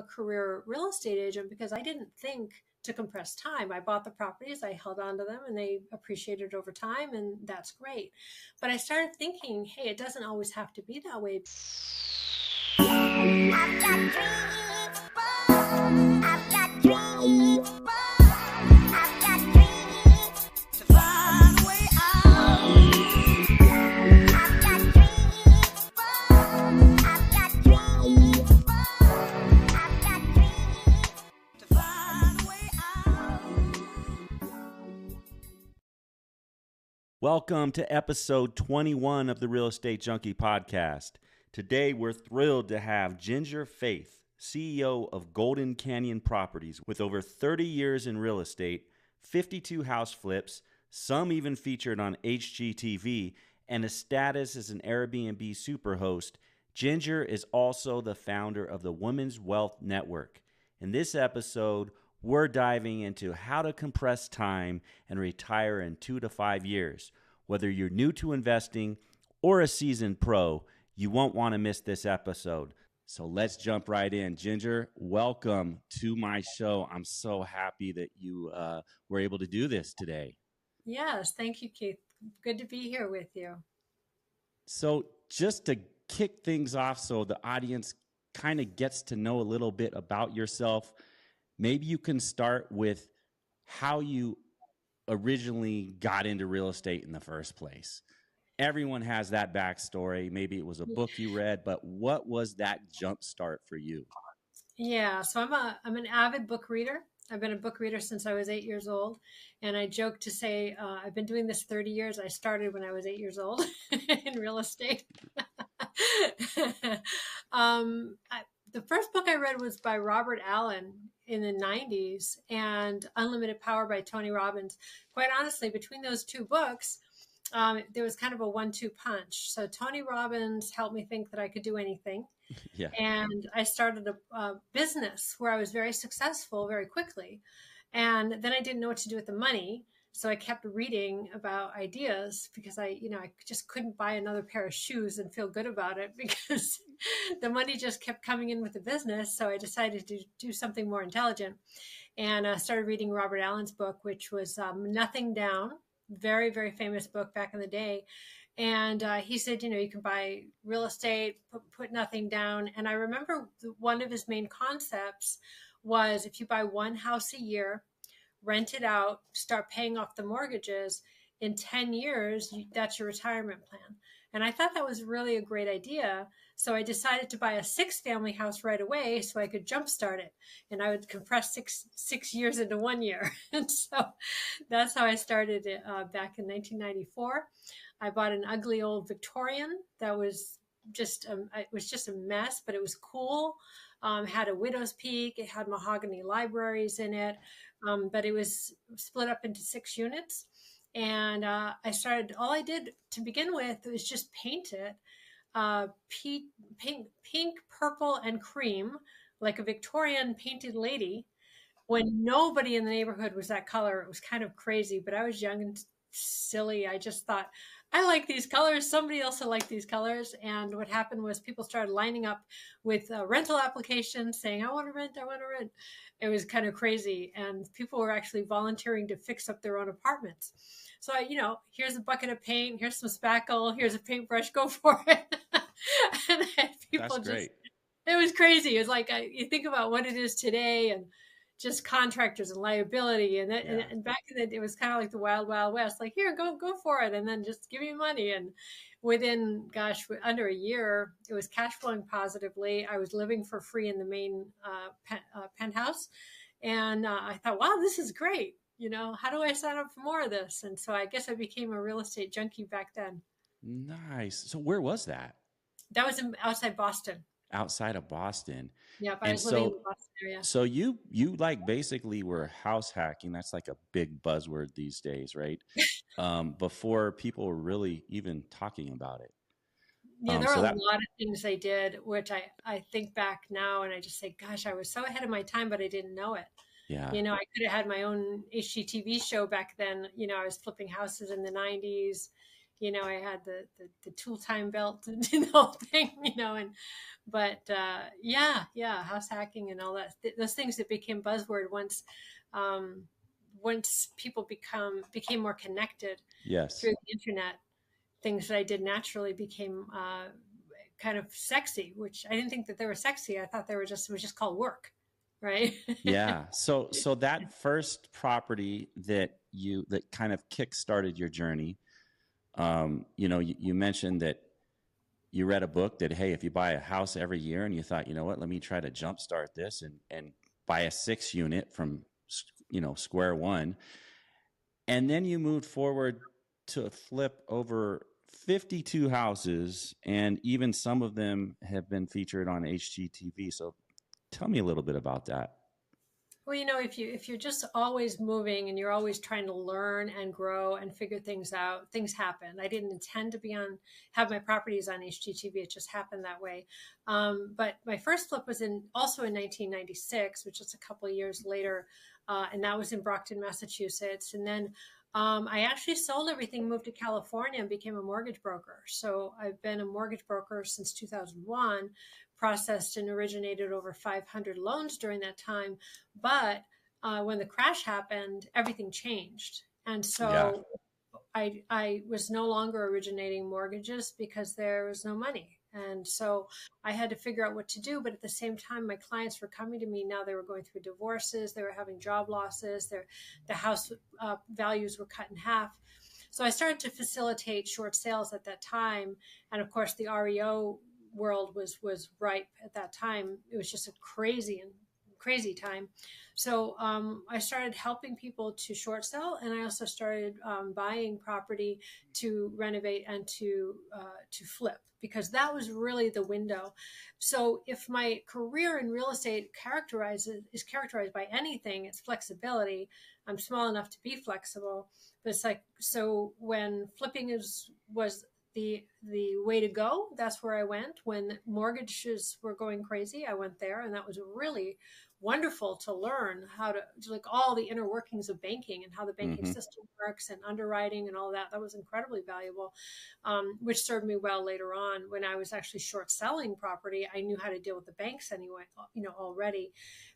a career real estate agent because I didn't think to compress time. I bought the properties, I held on to them, and they appreciated over time, and that's great. But I started thinking, hey, it doesn't always have to be that way. I've got dreams, I've got dreams, I've got dreams to find a way out. I've got dreams, I've got dreams, I've got dreams to find a way out. Welcome to episode 21 of the Real Estate Junkie podcast. Today, we're thrilled to have Ginger Faith, CEO of Golden Canyon Properties, with over 30 years in real estate, 52 house flips, some even featured on HGTV, and a status as an Airbnb superhost. Ginger is also the founder of the Women's Wealth Network. In this episode, we're diving into how to compress time and retire in 2 to 5 years. Whether you're new to investing or a seasoned pro, you won't want to miss this episode. So let's jump right in. Ginger, welcome to my show. I'm so happy that you were able to do this today. Yes, thank you, Keith. Good to be here with you. So just to kick things off so the audience kind of gets to know a little bit about yourself, maybe you can start with how you originally got into real estate in the first place. Everyone has that backstory. Maybe it was a book you read, but what was that jump start for you? Yeah, so I'm an avid book reader. I've been a book reader since I was 8 years old. And I joke to say I've been doing this 30 years. I started when I was 8 years old in real estate. The first book I read was by Robert Allen in the 90s and Unlimited Power by Tony Robbins. Quite honestly, between those two books, there was kind of a 1-2 punch. So Tony Robbins helped me think that I could do anything. Yeah. And I started a business where I was very successful very quickly. And then I didn't know what to do with the money. So I kept reading about ideas because I just couldn't buy another pair of shoes and feel good about it because the money just kept coming in with the business. So I decided to do something more intelligent and started reading Robert Allen's book, which was Nothing Down. Very, very famous book back in the day. And he said, you can buy real estate, put nothing down. And I remember one of his main concepts was if you buy one house a year, rent it out, start paying off the mortgages, in 10 years, that's your retirement plan. And I thought that was really a great idea. So I decided to buy a 6-family house right away so I could jumpstart it. And I would compress six years into 1 year. And so that's how I started it back in 1994. I bought an ugly old Victorian that was it was just a mess, but it was cool. Had a widow's peak. It had mahogany libraries in it, but it was split up into 6 units. And all I did to begin with was just paint it pink, purple, and cream, like a Victorian painted lady, when nobody in the neighborhood was that color. It was kind of crazy, but I was young and silly. I just thought, I like these colors. Somebody else will like these colors. And what happened was people started lining up with rental applications saying, I want to rent. It was kind of crazy. And people were actually volunteering to fix up their own apartments. So, here's a bucket of paint, here's some spackle, here's a paintbrush, go for it. And people That's great. It was crazy. It's like, you think about what it is today and just contractors and liability. And back then it was kind of like the wild, wild west, like, here, go for it. And then just give me money. And within, under a year, it was cash flowing positively. I was living for free in the main penthouse. And I thought, wow, this is great. How do I sign up for more of this? And so I guess I became a real estate junkie back then. Nice. So where was that? That was outside Boston. Outside of Boston. Yeah, I was living in the Boston area. So you like basically were house hacking. That's like a big buzzword these days, right? Before people were really even talking about it. Yeah, there are a lot of things I did, which I think back now and I just say, gosh, I was so ahead of my time, but I didn't know it. Yeah. I could have had my own HGTV show back then. I was flipping houses in the 90s. I had the tool time belt and the whole thing, but house hacking and all that, those things that became buzzword um, once people became more connected Yes. through the internet. Things that I did naturally became kind of sexy, which I didn't think that they were sexy. I thought it was just called work, right? Yeah. So that first property that kind of kick-started your journey, you mentioned that you read a book that, hey, if you buy a house every year, and you thought, you know what, let me try to jumpstart this and buy a 6 unit from, square one. And then you moved forward to flip over 52 houses, and even some of them have been featured on HGTV. So tell me a little bit about that. Well, if you're just always moving and you're always trying to learn and grow and figure things out, things happen. I didn't intend to have my properties on HGTV. It just happened that way. But my first flip was also in 1996, which is a couple of years later, and that was in Brockton, Massachusetts. And then I actually sold everything, moved to California, and became a mortgage broker. So I've been a mortgage broker since 2001, processed and originated over 500 loans during that time. But when the crash happened, everything changed. And Yeah. so I was no longer originating mortgages because there was no money. And so I had to figure out what to do. But at the same time, my clients were coming to me. Now they were going through divorces. They were having job losses. The house values were cut in half. So I started to facilitate short sales at that time. And of course, the REO world was ripe at that time. It was just a crazy time. So I started helping people to short sell, and I also started buying property to renovate and to flip, because that was really the window. So if my career in real estate is characterized by anything, it's flexibility. I'm small enough to be flexible, but it's like, so when flipping was the way to go, that's where I went. When mortgages were going crazy, I went there, and that was really wonderful to learn how to like all the inner workings of banking and how the banking Mm-hmm. system works and underwriting and all that. That was incredibly valuable, which served me well later on when I was actually short selling property. I knew how to deal with the banks anyway, already.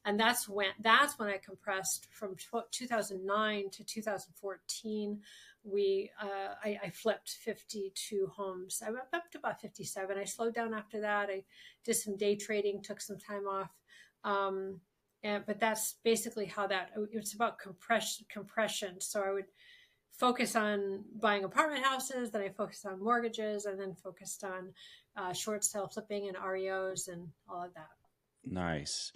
And that's when I compressed from 2009 to 2014. I flipped 52 homes. I went up to about 57. I slowed down after that. I did some day trading, took some time off. But that's basically it's about compression. So I would focus on buying apartment houses, then I focused on mortgages, and then focused on short sale flipping and REOs and all of that. Nice.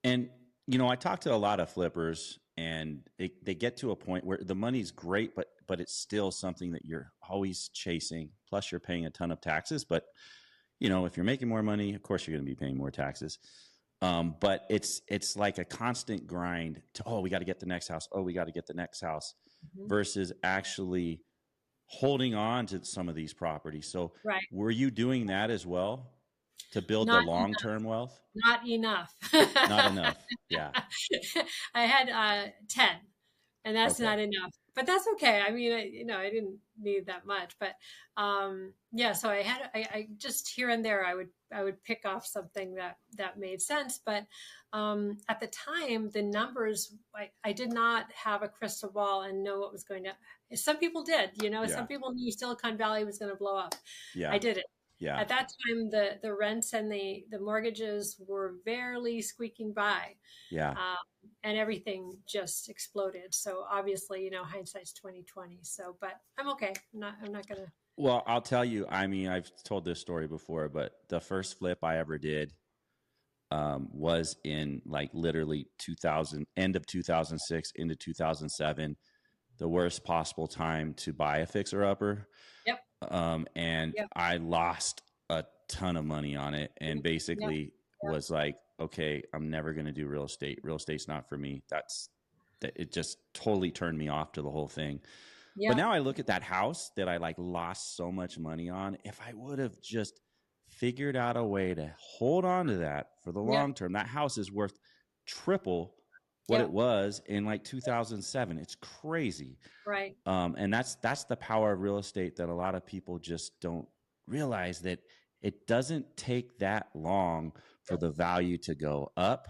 And, I talk to a lot of flippers, and they get to a point where the money's great, but it's still something that you're always chasing. Plus you're paying a ton of taxes, but if you're making more money, of course you're going to be paying more taxes. But it's like a constant grind to, we got to get the next house. Oh, we got to get the next house, Mm-hmm. versus actually holding on to some of these properties. So Right. were you doing that as well to build the Not long-term wealth? Not enough. Not enough. Yeah. I had 10, and that's Okay. not enough, but that's okay. I mean, I didn't need that much, but so I just here and there, I would pick off something that made sense. But at the time, the numbers, I did not have a crystal ball and know what was going to. Some people did, Yeah. some people knew Silicon Valley was going to blow up. Yeah. I didn't. Yeah. At that time, the rents and the mortgages were barely squeaking by. Yeah. And everything just exploded. So obviously, hindsight's 2020. So, but I'm okay. I'm not gonna. Well, I'll tell you, I mean, I've told this story before, but the first flip I ever did was in like literally 2000, end of 2006 into 2007, the worst possible time to buy a fixer upper. Yep. And Yep. I lost a ton of money on it, and basically Yep. was like, okay, I'm never going to do real estate. Real estate's not for me. It just totally turned me off to the whole thing. Yep. But now I look at that house that I like lost so much money on. If I would have just figured out a way to hold on to that for the long term, that house is worth triple what it was in like 2007. It's crazy. Right. And that's the power of real estate that a lot of people just don't realize, that it doesn't take that long for the value to go up.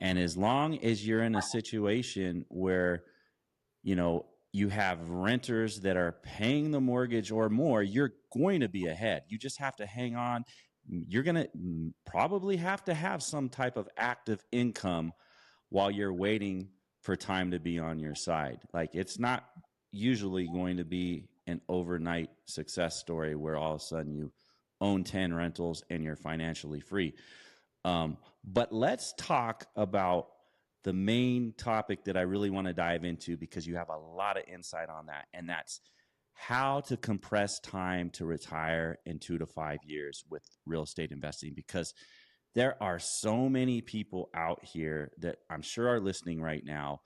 And as long as you're in a situation where, you know, you have renters that are paying the mortgage or more, you're going to be ahead. You just have to hang on. You're going to probably have to have some type of active income while you're waiting for time to be on your side. Like, it's not usually going to be an overnight success story where all of a sudden you own 10 rentals and you're financially free. But let's talk about the main topic that I really want to dive into, because you have a lot of insight on that. And that's how to compress time to retire in 2 to 5 years with real estate investing, because there are so many people out here that I'm sure are listening right now.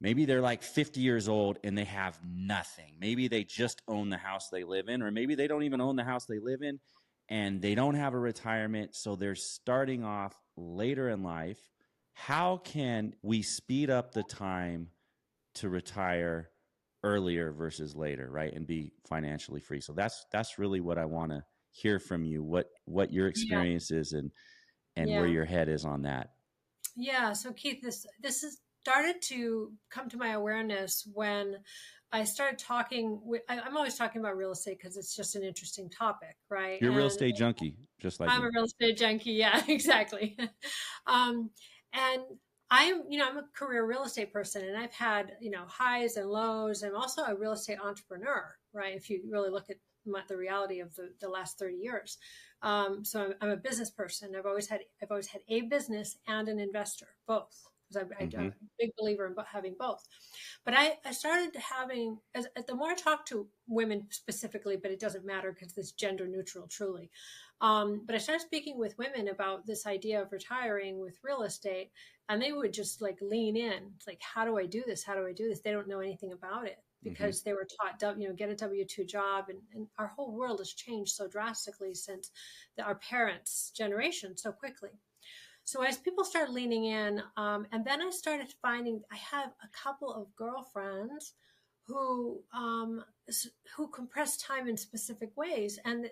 Maybe they're like 50 years old and they have nothing. Maybe they just own the house they live in, or maybe they don't even own the house they live in and they don't have a retirement. So they're starting off later in life. How can we speed up the time to retire earlier versus later, right? And be financially free. So that's really what I want to hear from you, what your experience is and where your head is on that. Yeah. So Keith, this has started to come to my awareness when I started talking with, I'm always talking about real estate because it's just an interesting topic, right? You're a real estate junkie, just like I'm me. a real estate junkie. Yeah, exactly. And I'm a career real estate person, and I've had, highs and lows. I'm also a real estate entrepreneur, right? If you really look at the reality of the last 30 years. So I'm a business person. I've always had a business and an investor, both. Because I'm a big believer in having both. But I started having, the more I talk to women specifically, but it doesn't matter because it's gender neutral, truly. But I started speaking with women about this idea of retiring with real estate, and they would just like lean in. It's like, how do I do this? How do I do this? They don't know anything about it because they were taught, get a W-2 job. And our whole world has changed so drastically since our parents' generation so quickly. So as people started leaning in, and then I started finding I have a couple of girlfriends who compress time in specific ways, and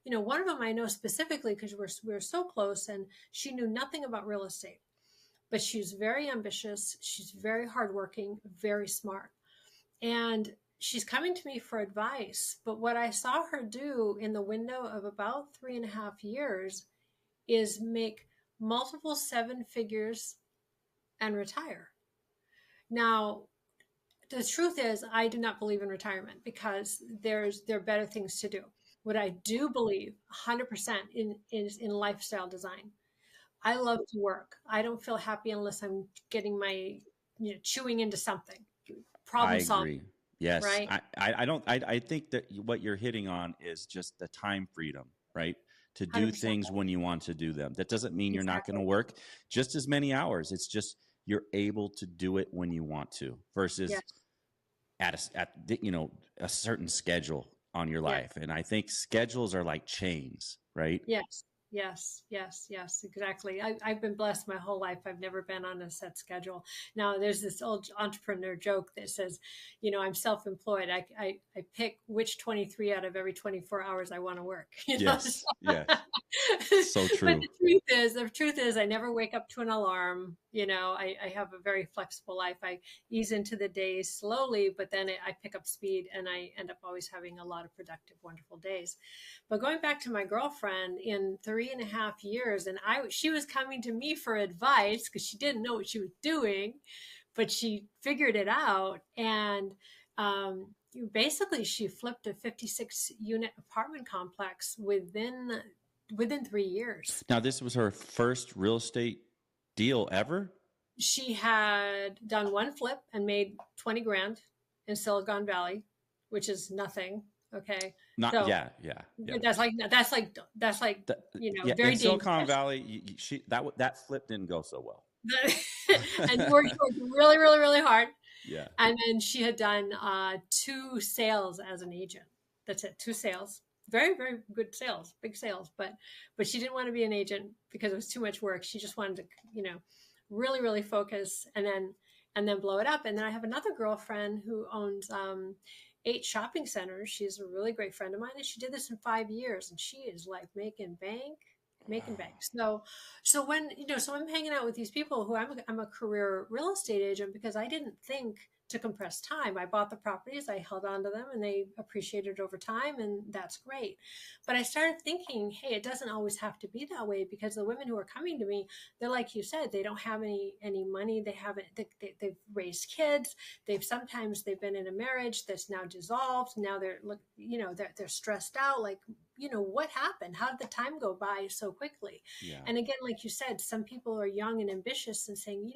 one of them I know specifically because we're so close, and she knew nothing about real estate, but she's very ambitious, she's very hardworking, very smart, and she's coming to me for advice. But what I saw her do in the window of about 3.5 years is make multiple 7 figures and retire. Now, the truth is, I do not believe in retirement because there are better things to do. What I do believe 100% is in lifestyle design. I love to work. I don't feel happy unless I'm getting my, chewing into something. Problem solving. I agree. Yes. Right? I think that what you're hitting on is just the time freedom, right? To do 100%. things when you want to do them. That doesn't mean you're not going to work just as many hours. It's just you're able to do it when you want to versus at a certain schedule on your life. And I think schedules are like chains, right? Yes, exactly. I've been blessed my whole life. I've never been on a set schedule. Now, there's this old entrepreneur joke that says, I'm self-employed. I pick which 23 out of every 24 hours I want to work. Yes. So true. But the truth is, I never wake up to an alarm. I have a very flexible life. I ease into the days slowly, but then I pick up speed, and I end up always having a lot of productive, wonderful days. But going back to my girlfriend, in 3.5 years, and she was coming to me for advice because she didn't know what she was doing, but she figured it out. And basically, she flipped a 56-unit apartment complex within 3 years. Now, this was her first real estate deal ever? She had done one flip and made 20 grand in Silicon Valley, which is nothing. Okay. Yeah. That's like very in Silicon Valley, that flip didn't go so well. And worked really, really, really hard. Yeah. And then she had done 2 sales as an agent. That's it. 2 sales. Very, very good sales, big sales. But she didn't want to be an agent because it was too much work. She just wanted to, really, really focus, and then blow it up. And then I have another girlfriend who owns 8 shopping centers. She's a really great friend of mine, and she did this in 5 years, and she is like making bank, making bank. So when, so I'm hanging out with these people who I'm a career real estate agent because I didn't think to compress time. I bought the properties, I held on to them, and they appreciated over time, and that's great. But I started thinking, hey, it doesn't always have to be that way, because the women who are coming to me, they're like you said, they don't have any money. They haven't, they've raised kids. Sometimes they've been in a marriage that's now dissolved. Now they're stressed out. Like, what happened? How did the time go by so quickly? Yeah. And again, like you said, some people are young and ambitious and saying,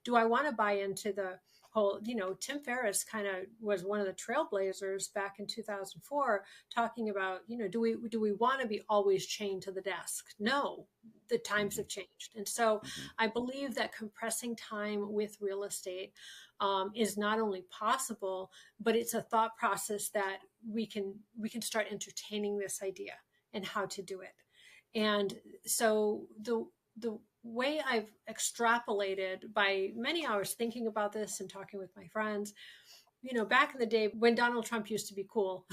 do I want to buy into the whole, Tim Ferriss kind of was one of the trailblazers back in 2004, talking about, do we want to be always chained to the desk? No, the times have changed. And so I believe that compressing time with real estate is not only possible, but it's a thought process that we can start entertaining this idea and how to do it. And so the way I've extrapolated by many hours thinking about this and talking with my friends, back in the day when Donald Trump used to be cool,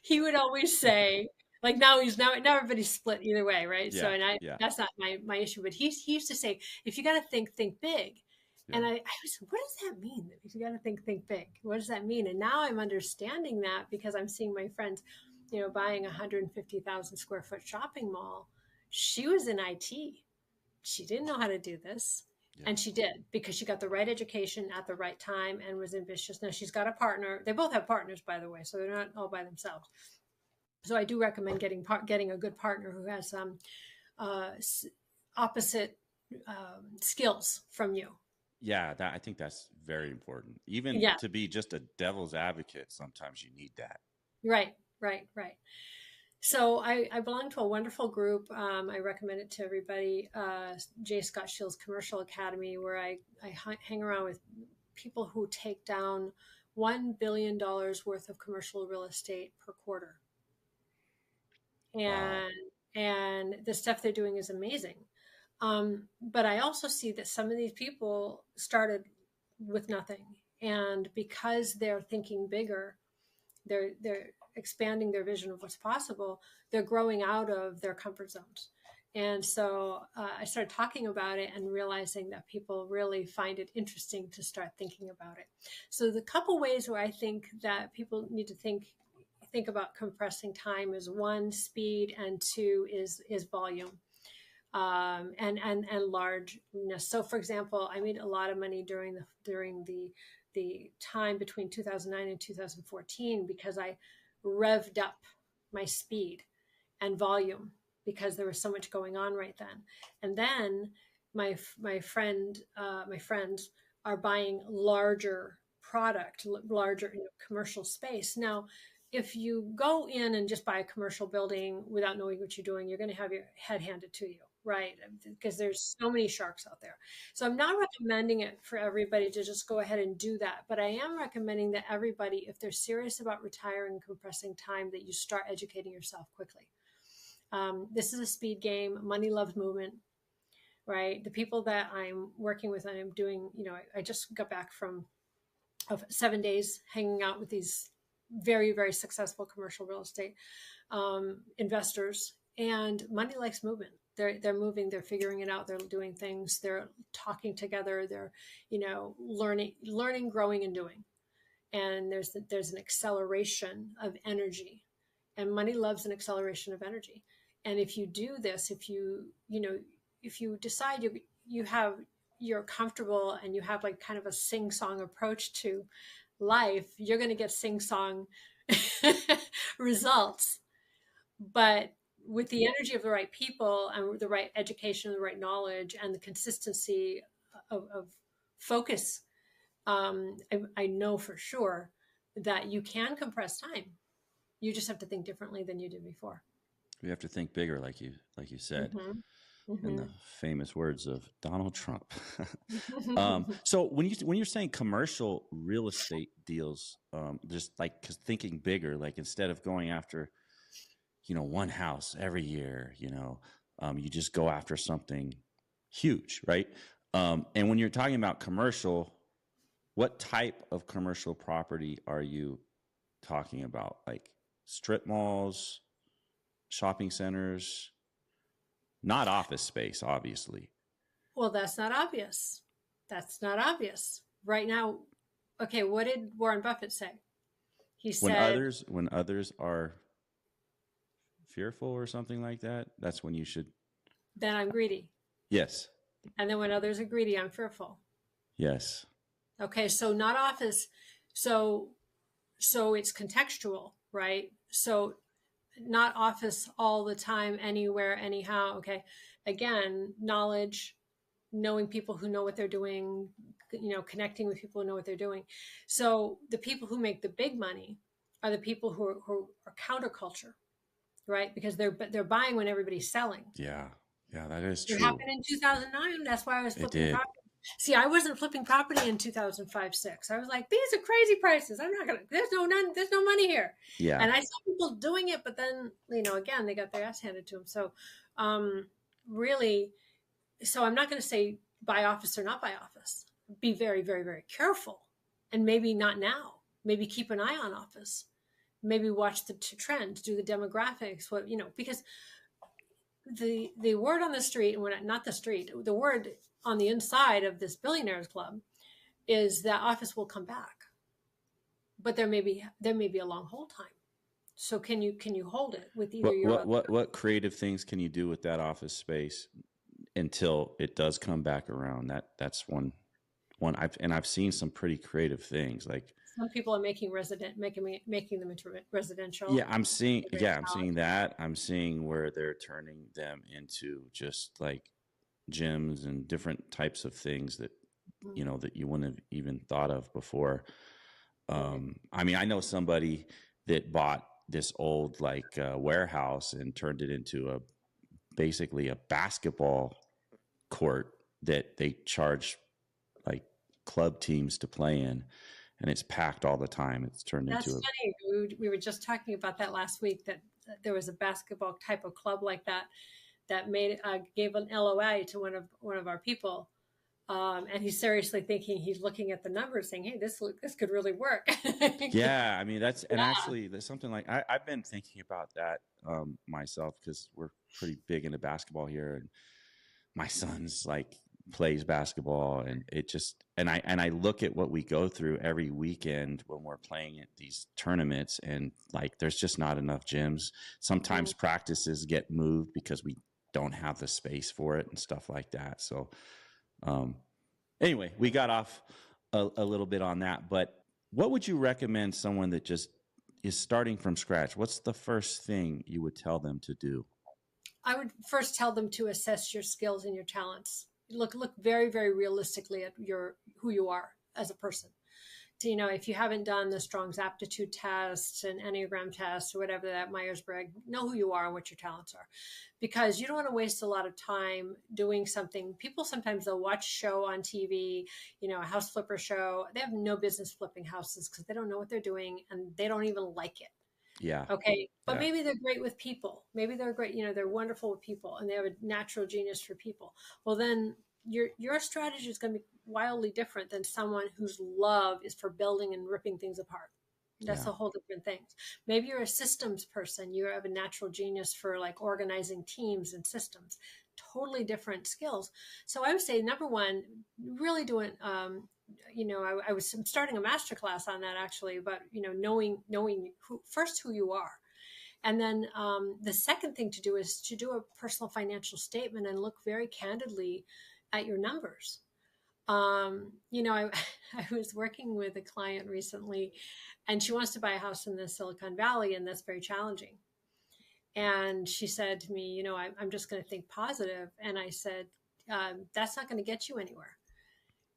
he would always say, like, now everybody's split either way, right? Yeah, So, and that's not my issue, but he used to say, if you got to think big. Yeah. And I was, what does that mean? If you got to think big, what does that mean? And now I'm understanding that because I'm seeing my friends, buying a 150,000 square foot shopping mall. She was in IT. She didn't know how to do this. Yeah. And she did, because she got the right education at the right time and was ambitious. Now she's got a partner. They both have partners, by the way, so they're not all by themselves. So I do recommend getting a good partner who has opposite skills from you. Yeah, I think that's very important. Even to be just a devil's advocate, sometimes you need that. Right. So I belong to a wonderful group. I recommend it to everybody. 𝐤𝐢𝐭𝐡's Commercial Academy, where I hang around with people who take down $1 billion worth of commercial real estate per quarter. And the stuff they're doing is amazing. But I also see that some of these people started with nothing. And because they're thinking bigger, they're expanding their vision of what's possible, they're growing out of their comfort zones. And so I started talking about it and realizing that people really find it interesting to start thinking about it. So the couple ways where I think that people need to think about compressing time is 1, speed, and 2 is volume. And largeness. So, for example, I made a lot of money during the time between 2009 and 2014 because I revved up my speed and volume because there was so much going on right then. And then my friends are buying larger product, larger commercial space. Now, if you go in and just buy a commercial building without knowing what you're doing, you're going to have your head handed to you, right? Because there's so many sharks out there. So I'm not recommending it for everybody to just go ahead and do that. But I am recommending that everybody, if they're serious about retiring and compressing time, that you start educating yourself quickly. This is a speed game. Money loves movement, right? The people that I'm working with and I'm doing, I just got back from 7 days hanging out with these very, very successful commercial real estate investors, and money likes movement. They're moving, they're figuring it out, they're doing things, they're talking together, they're learning, growing, and doing. And there's an acceleration of energy, and money loves an acceleration of energy. And if you do this, if you decide you're comfortable and you have like kind of a sing-song approach to life, you're going to get sing-song results. But with the energy of the right people and the right education, the right knowledge, and the consistency of focus, I know for sure that you can compress time. You just have to think differently than you did before. You have to think bigger, like you said. Mm-hmm. In the famous words of Donald Trump. So when you're saying commercial real estate deals, just like thinking bigger, like instead of going after, one house every year, you just go after something huge, right? And when you're talking about commercial, what type of commercial property are you talking about? Like strip malls, shopping centers, not office space, obviously. Well, that's not obvious. That's not obvious. Right now, okay, what did Warren Buffett say? He said, When others are fearful or something like that, that's when you should. then I'm greedy. Yes. And then when others are greedy, I'm fearful. Yes. Okay, so not office. So it's contextual, right? So not office all the time, anywhere, anyhow. Okay. Again, knowledge, knowing people who know what they're doing, connecting with people who know what they're doing. So the people who make the big money are the people who are counterculture, right? Because they're buying when everybody's selling. Yeah. Yeah, that is true. It happened in 2009. That's why I was flipping It did. property. See, I wasn't flipping property in 2005-06. I was like, these are crazy prices. I'm not gonna. There's no money here. Yeah. And I saw people doing it, but then again, they got their ass handed to them. So, really, so I'm not going to say buy office or not buy office. Be very, very, very careful, and maybe not now. Maybe keep an eye on office. Maybe watch the trend, do the demographics. Because the word on the street, not the street, the word on the inside of this billionaires club is that office will come back, but there may be a long hold time. So can you hold it with either what creative things can you do with that office space until it does come back around? That's one I've seen some pretty creative things. Like some people are making them into residential. Yeah, I'm seeing that. I'm seeing where they're turning them into just like gyms and different types of things that that you wouldn't have even thought of before. I mean, I know somebody that bought this old warehouse and turned it into basically a basketball court that they charge like club teams to play in, and it's packed all the time. It's turned That's into funny. We were just talking about that last week, that there was a basketball type of club like that gave an LOI to one of our people. And he's seriously thinking, he's looking at the numbers saying, hey, this could really work. Yeah. I mean, actually there's something like, I've been thinking about that myself, because we're pretty big into basketball here, and my son's plays basketball, and I look at what we go through every weekend when we're playing at these tournaments, and there's just not enough gyms. Sometimes practices get moved because we don't have the space for it and stuff like that. So, anyway, we got off a little bit on that, but what would you recommend someone that just is starting from scratch? What's the first thing you would tell them to do? I would first tell them to assess your skills and your talents. Look very, very realistically at who you are as a person. So, if you haven't done the Strong's aptitude test and Enneagram test or whatever, that Myers-Briggs, know who you are and what your talents are, because you don't want to waste a lot of time doing something. People sometimes they'll watch a show on TV, a house flipper show. They have no business flipping houses because they don't know what they're doing and they don't even like it. Yeah. Okay. But maybe they're great with people. Maybe they're great. They're wonderful with people and they have a natural genius for people. Well, then your strategy is going to be wildly different than someone whose love is for building and ripping things apart. That's a whole different thing. Maybe you're a systems person. You have a natural genius for organizing teams and systems. Totally different skills. So I would say, number one, really doing, I was starting a masterclass on that actually, about, knowing who you are. And then the second thing to do is to do a personal financial statement and look very candidly at your numbers. I was working with a client recently, and she wants to buy a house in the Silicon Valley, and that's very challenging. And she said to me, I'm just going to think positive. And I said, that's not going to get you anywhere.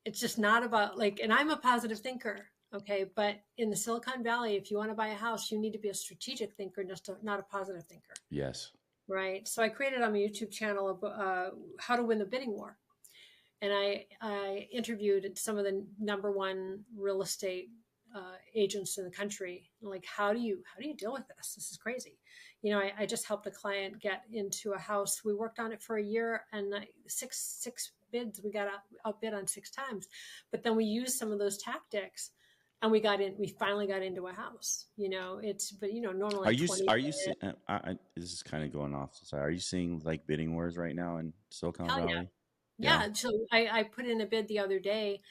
It's just not about and I'm a positive thinker. Okay. But in the Silicon Valley, if you want to buy a house, you need to be a strategic thinker, not a positive thinker. Yes. Right. So I created on my YouTube channel how to win the bidding war. And I interviewed some of the number one real estate agents in the country. How do you deal with this? This is crazy. I just helped a client get into a house. We worked on it for a year, and six bids. We got outbid on 6 times, but then we used some of those tactics, and we finally got into a house. But normally 20. Are you seeing, this is kind of going off. Sorry. Are you seeing like bidding wars right now in Silicon Hell yeah. Valley? Yeah. Yeah. So I put in a bid the other day.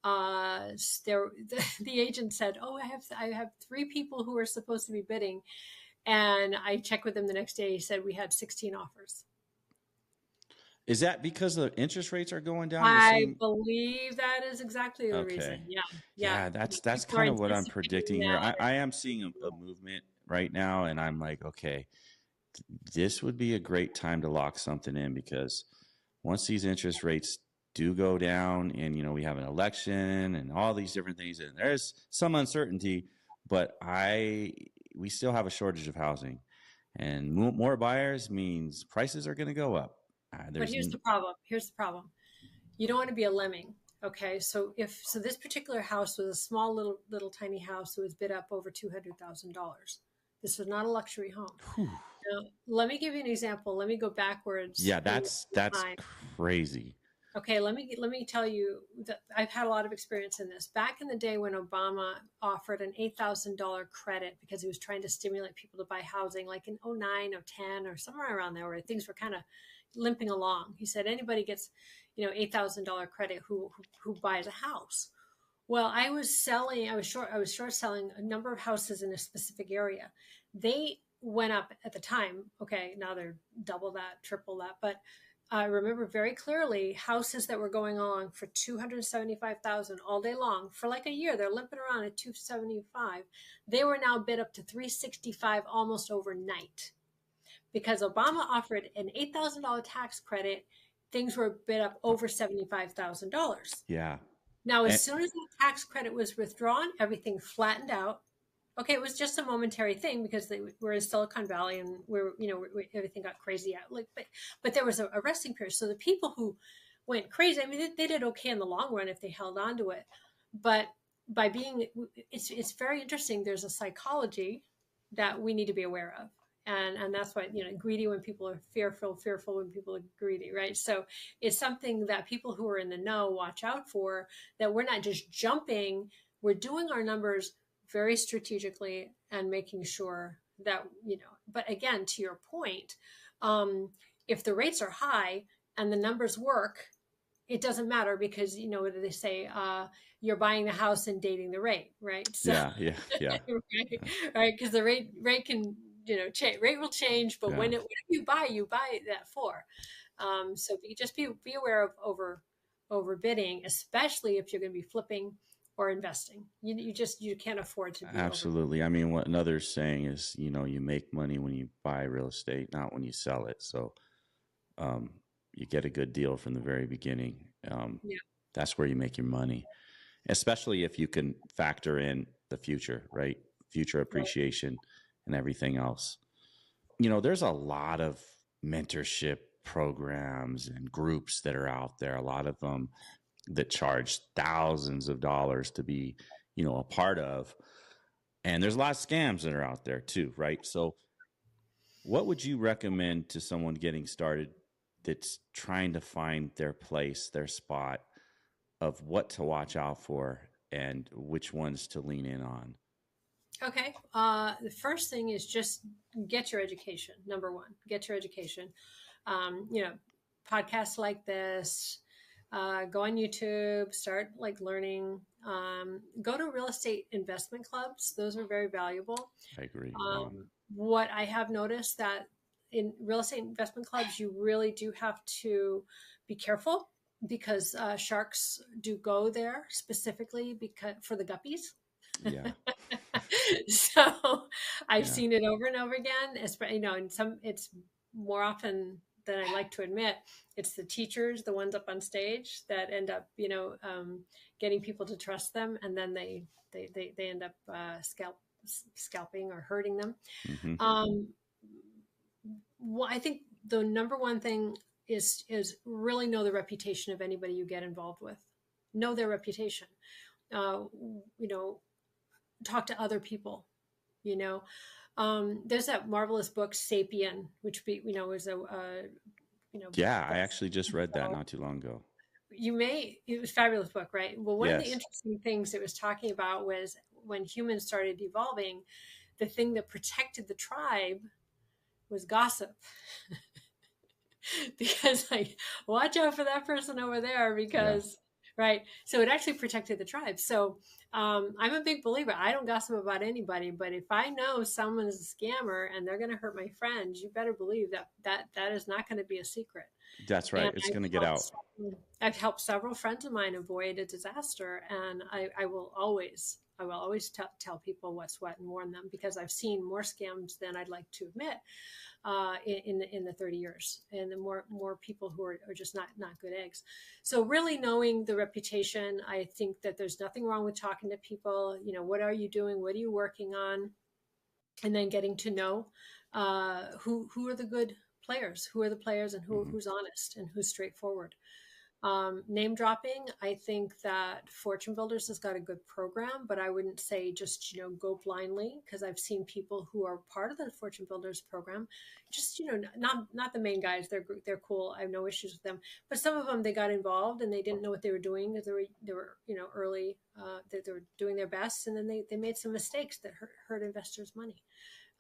The agent said, "Oh, I have 3 people who are supposed to be bidding," and I checked with him the next day. He said we had 16 offers. Is that because the interest rates are going down? You're I seeing, believe that is exactly the reason. okay. Yeah, yeah. Yeah, that's People are kind of what I'm anticipating predicting here. that. I am seeing a movement right now, and I'm like, okay, this would be a great time to lock something in, because once these interest rates do go down, and we have an election and all these different things, and there's some uncertainty, but we still have a shortage of housing, and more buyers means prices are going to go up. But here's the problem. You don't want to be a lemming. Okay, so this particular house was a small little tiny house. It was bid up over $200,000. This was not a luxury home. Whew. Now, let me give you an example. Let me go backwards. Yeah, that's crazy. Okay, let me tell you that I've had a lot of experience in this. Back in the day when Obama offered an $8,000 credit because he was trying to stimulate people to buy housing, like in 09 or 10 or somewhere around there, where things were kind of limping along. He said anybody gets, $8,000 credit who buys a house. Well, I was short selling a number of houses in a specific area. They went up at the time. Okay, now they're double that, triple that, but I remember very clearly houses that were going on for $275,000 all day long for like a year. They're limping around at $275,000. They were now bid up to $365,000 almost overnight, because Obama offered an $8,000 tax credit. Things were bid up over $75,000. Yeah. Now, as soon as that tax credit was withdrawn, everything flattened out. Okay, it was just a momentary thing because we're in Silicon Valley and everything got crazy out. But there was a resting period. So the people who went crazy, I mean, they did okay in the long run if they held on to it. But it's very interesting. There's a psychology that we need to be aware of. And that's why, greedy when people are fearful when people are greedy, right? So it's something that people who are in the know watch out for, that we're not just jumping, we're doing our numbers very strategically and making sure that, but again, to your point, if the rates are high and the numbers work, it doesn't matter, because, what do they say? You're buying the house and dating the rate, right? So, yeah. right. Because the rate can, rate will change, but whatever you buy that for. So just be aware of overbidding, especially if you're going to be flipping or investing. You can't afford to be Absolutely. I mean, what another saying is, you make money when you buy real estate, not when you sell it. So you get a good deal from the very beginning. That's where you make your money, especially if you can factor in the future, right? Future appreciation and everything else. There's a lot of mentorship programs and groups that are out there, a lot of them that charge thousands of dollars to be, a part of. And there's a lot of scams that are out there too, right? So what would you recommend to someone getting started that's trying to find their place, their spot, of what to watch out for and which ones to lean in on? Okay. The first thing is just get your education. Number one, get your education. Podcasts like this, go on YouTube, start learning, go to real estate investment clubs. Those are very valuable. I agree. What I have noticed that in real estate investment clubs, you really do have to be careful, because sharks do go there specifically for the guppies. Yeah. So I've seen it over and over again, especially, it's more often than I like to admit, it's the teachers, the ones up on stage, that end up, getting people to trust them. And then they end up scalping or hurting them. Mm-hmm. Well, I think the number one thing is really know the reputation of anybody you get involved with. Know their reputation. Talk to other people. There's that marvelous book *Sapien*, which is a I actually just read that not too long ago. it was a fabulous book, right? Well, one of the Yes. interesting things it was talking about was when humans started evolving, the thing that protected the tribe was gossip. Because like, watch out for that person over there Yeah. because, right. So it actually protected the tribe. So I'm a big believer. I don't gossip about anybody, but if I know someone is a scammer and they're going to hurt my friends, you better believe that is not going to be a secret. That's And right. It's going to get out. I've helped several friends of mine avoid a disaster, and I will always tell people what's what and warn them because I've seen more scams than I'd like to admit in the 30 years, and the more people who are just not good eggs. So really knowing the reputation, I think that there's nothing wrong with talking to people. What are you doing? What are you working on? And then getting to know who are the good players, who are the players, and who's honest and who's straightforward. Name dropping, I think that Fortune Builders has got a good program, but I wouldn't say just, go blindly, because I've seen people who are part of the Fortune Builders program, just, not the main guys. They're cool. I have no issues with them. But some of them, they got involved and they didn't know what they were doing because they were early, they were doing their best. And then they made some mistakes that hurt investors' money.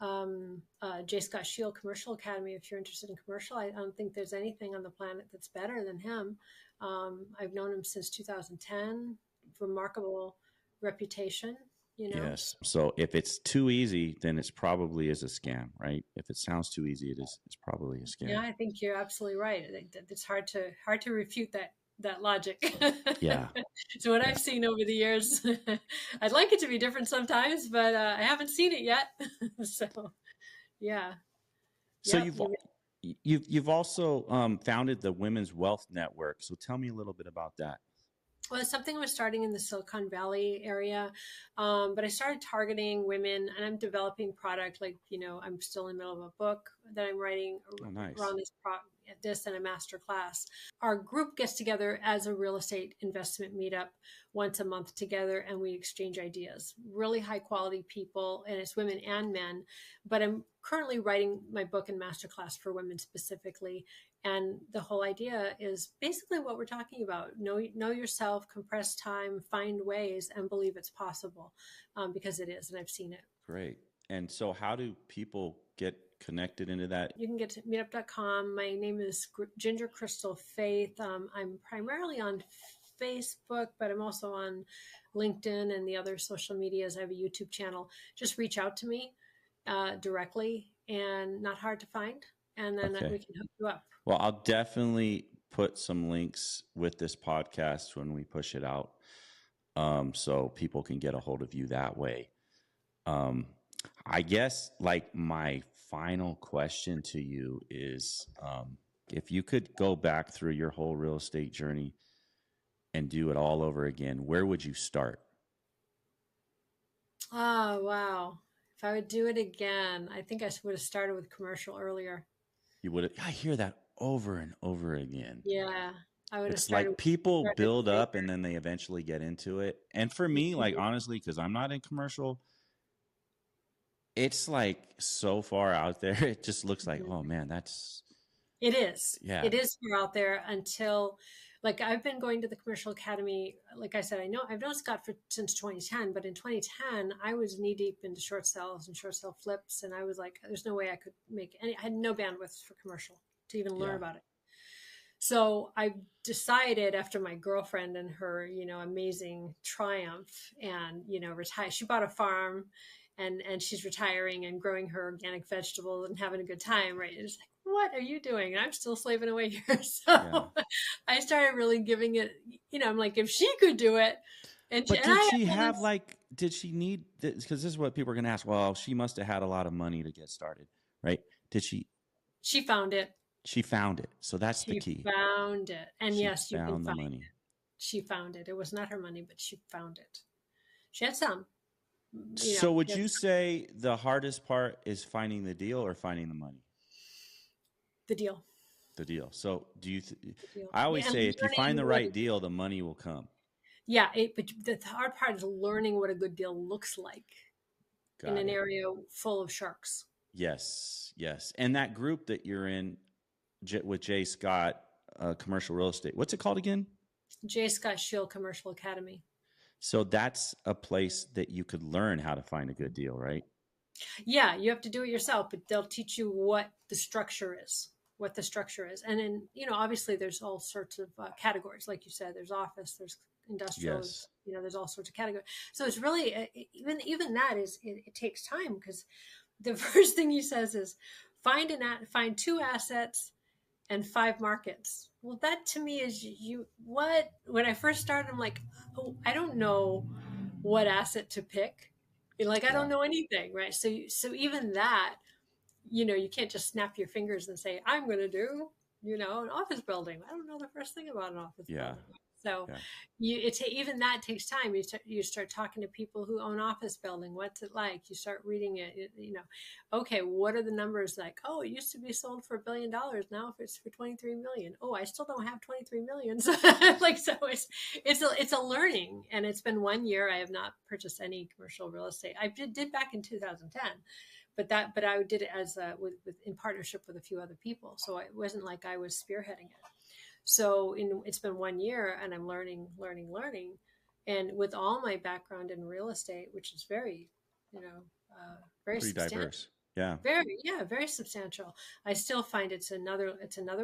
𝐤𝐢𝐭𝐡 Commercial Academy, if you're interested in commercial, I don't think there's anything on the planet that's better than him. I've known him since 2010. Remarkable reputation, Yes. So if it's too easy, then it's probably is a scam, right? If it sounds too easy, it's probably a scam. Yeah, I think you're absolutely right. It's hard to refute that logic. Yeah. So what I've seen over the years, I'd like it to be different sometimes, but I haven't seen it yet. So, yeah. So Yep. you've also founded the Women's Wealth Network. So tell me a little bit about that. Well, it's something we're starting in the Silicon Valley area, but I started targeting women, and I'm developing product. Like, I'm still in the middle of a book that I'm writing around this and a master class. Our group gets together as a real estate investment meetup once a month together, and we exchange ideas. Really high quality people, and it's women and men. But I'm currently writing my book and master class for women specifically. And the whole idea is basically what we're talking about. Know yourself, compress time, find ways, and believe it's possible, because it is, and I've seen it. Great. And so how do people get connected into that? You can get to meetup.com. My name is Ginger Crystal Faith. I'm primarily on Facebook, but I'm also on LinkedIn and the other social medias. I have a YouTube channel. Just reach out to me directly, and not hard to find. And then we can hook you up. Well, I'll definitely put some links with this podcast when we push it out, so people can get a hold of you that way. I guess like my final question to you is, if you could go back through your whole real estate journey and do it all over again, where would you start? Oh, wow. If I would do it again, I think I would have started with commercial earlier. You would have, I hear that over and over again. Yeah. I would have It's started. like people build up and then they eventually get into it. And for me, like, honestly, because I'm not in commercial, it's like so far out there. It just looks like, oh man, it is. Yeah. It is far out there until, like, I've been going to the Commercial Academy. Like I said, I've known Scott since 2010, but in 2010, I was knee deep into short sales and short sale flips. And I was like, there's no way I could make any, I had no bandwidth for commercial to even learn about it. So I decided, after my girlfriend and her, amazing triumph and, retire, she bought a farm and she's retiring and growing her organic vegetables and having a good time. Right. It's like, what are you doing? And I'm still slaving away here. So I started really giving it, I'm like, if she could do it. But did she need, because this is what people are going to ask. Well, she must have had a lot of money to get started, right? She found it. She found it. So that's the key. She found it. And yes, you can find money. it. She found it. It was not her money, but she found it. She had some. So would you say the hardest part is finding the deal or finding the money? The deal. The deal. So I always say if you find the right deal, the money will come. Yeah. But the hard part is learning what a good deal looks like in an area full of sharks. Yes. Yes. And that group that you're in with Jay Scott, commercial real estate, what's it called again? 𝐂𝐲𝐧𝐬𝐴 Commercial Academy. So that's a place that you could learn how to find a good deal, right? Yeah, you have to do it yourself, but they'll teach you what the structure is, And then, obviously there's all sorts of categories. Like you said, there's office, there's industrial, Yes. there's all sorts of categories. So it's really, even that is, it takes time, because the first thing he says is find 2 assets and 5 markets. Well, that to me is what, when I first started, I'm like, oh, I don't know what asset to pick. Like, I don't know anything, right? So even that, you can't just snap your fingers and say, I'm going to do, an office building. I don't know the first thing about an office building. So even that takes time. You start talking to people who own office building. What's it like? You start reading it, okay, what are the numbers like? Oh, it used to be sold for $1 billion. Now if it's for 23 million. Oh, I still don't have 23 million. So it's a learning. And it's been 1 year. I have not purchased any commercial real estate. I did back in 2010. But I did it as in partnership with a few other people. So it wasn't like I was spearheading it. So it's been 1 year, and I'm learning. And with all my background in real estate, which is very, very pretty diverse. Yeah. Very substantial. I still find it's another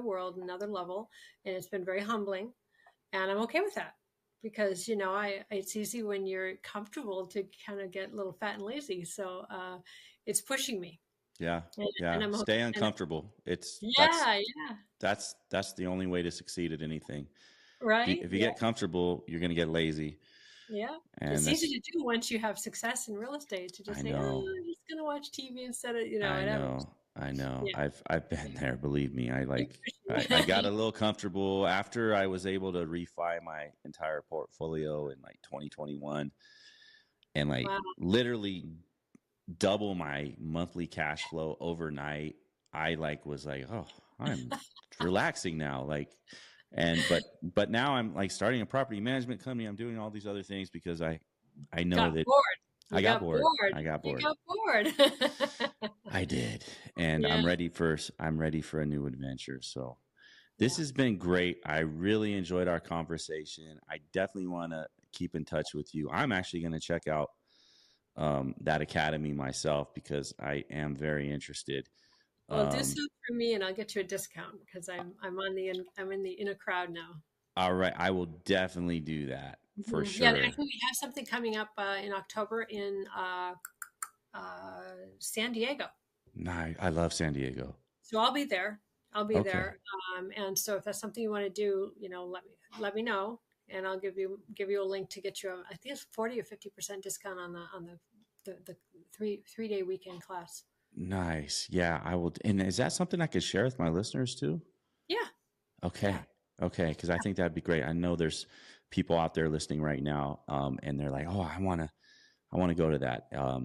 world, another level, and it's been very humbling, and I'm okay with that, because it's easy when you're comfortable to kind of get a little fat and lazy. So it's pushing me. Yeah. And stay uncomfortable. That's the only way to succeed at anything. Right. If you get comfortable, you're going to get lazy. Yeah. And it's easy to do once you have success in real estate, to just say, oh, I'm just going to watch TV instead of, I know. Yeah. I've been there. Believe me. I got a little comfortable after I was able to refi my entire portfolio in like 2021, and literally double my monthly cash flow overnight. I was like, oh, I'm relaxing now. But now I'm like starting a property management company. I'm doing all these other things because I know that I got bored. You got bored. I did. And I'm ready for a new adventure. So this has been great. I really enjoyed our conversation. I definitely want to keep in touch with you. I'm actually going to check out that academy myself, because I am very interested. Well, do so for me, and I'll get you a discount, because I'm in a crowd now. All right, I will definitely do that for sure. Yeah, I think we have something coming up in October in San Diego. Nice. I love San Diego. So I'll be there. There. And so if that's something you want to do, let me know, and I'll give you a link to get you I think it's 40 or 50% discount on the 3-day weekend class. Nice. Yeah, I will. And is that something I could share with my listeners too? Yeah. Okay. Yeah. Okay. Because I think that'd be great. I know there's people out there listening right now, and they're like, "Oh, I want to go to that." Yeah.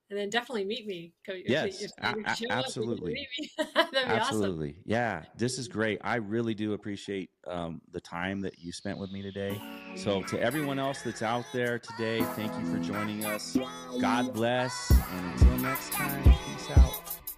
And then definitely meet me. Yes, absolutely. That'd be absolutely. Awesome. Yeah, this is great. I really do appreciate the time that you spent with me today. So to everyone else that's out there today, thank you for joining us. God bless. And until next time, peace out.